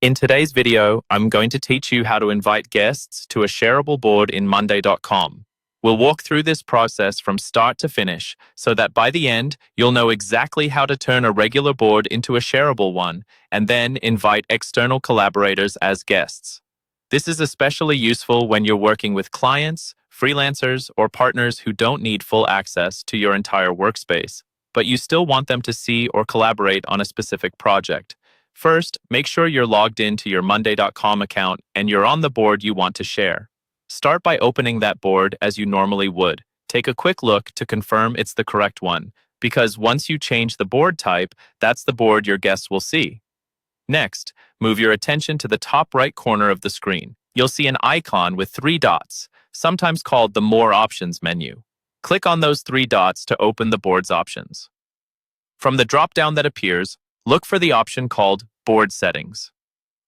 In today's video, I'm going to teach you how to invite guests to a shareable board in Monday.com. We'll walk through this process from start to finish so that by the end, you'll know exactly how to turn a regular board into a shareable one and then invite external collaborators as guests. This is especially useful when you're working with clients, freelancers, or partners who don't need full access to your entire workspace, but you still want them to see or collaborate on a specific project. First, make sure you're logged into your Monday.com account and you're on the board you want to share. Start by opening that board as you normally would. Take a quick look to confirm it's the correct one, because once you change the board type, that's the board your guests will see. Next, move your attention to the top right corner of the screen. You'll see an icon with 3 dots, sometimes called the More Options menu. Click on those 3 dots to open the board's options. From the drop-down that appears, look for the option called Board Settings.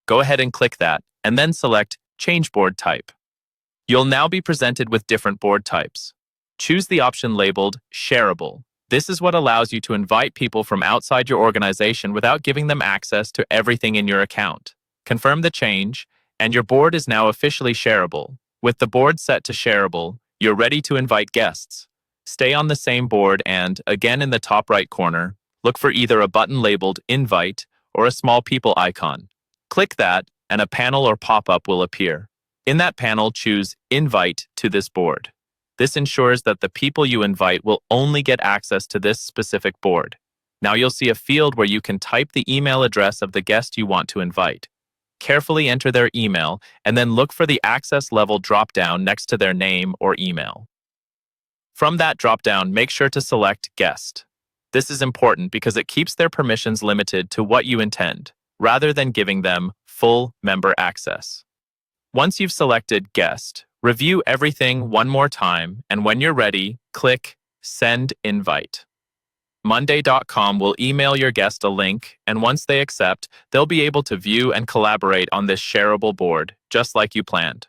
Go ahead and click that, and then select Change Board Type. You'll now be presented with different board types. Choose the option labeled Shareable. This is what allows you to invite people from outside your organization without giving them access to everything in your account. Confirm the change, and your board is now officially shareable. With the board set to shareable, you're ready to invite guests. Stay on the same board and, again in the top right corner, look for either a button labeled Invite or a small people icon. Click that, and a panel or pop-up will appear. In that panel, choose Invite to this board. This ensures that the people you invite will only get access to this specific board. Now you'll see a field where you can type the email address of the guest you want to invite. Carefully enter their email, and then look for the access level drop-down next to their name or email. From that drop-down, make sure to select Guest. This is important because it keeps their permissions limited to what you intend, rather than giving them full member access. Once you've selected Guest, review everything one more time, and when you're ready, click Send Invite. Monday.com will email your guest a link, and once they accept, they'll be able to view and collaborate on this shareable board, just like you planned.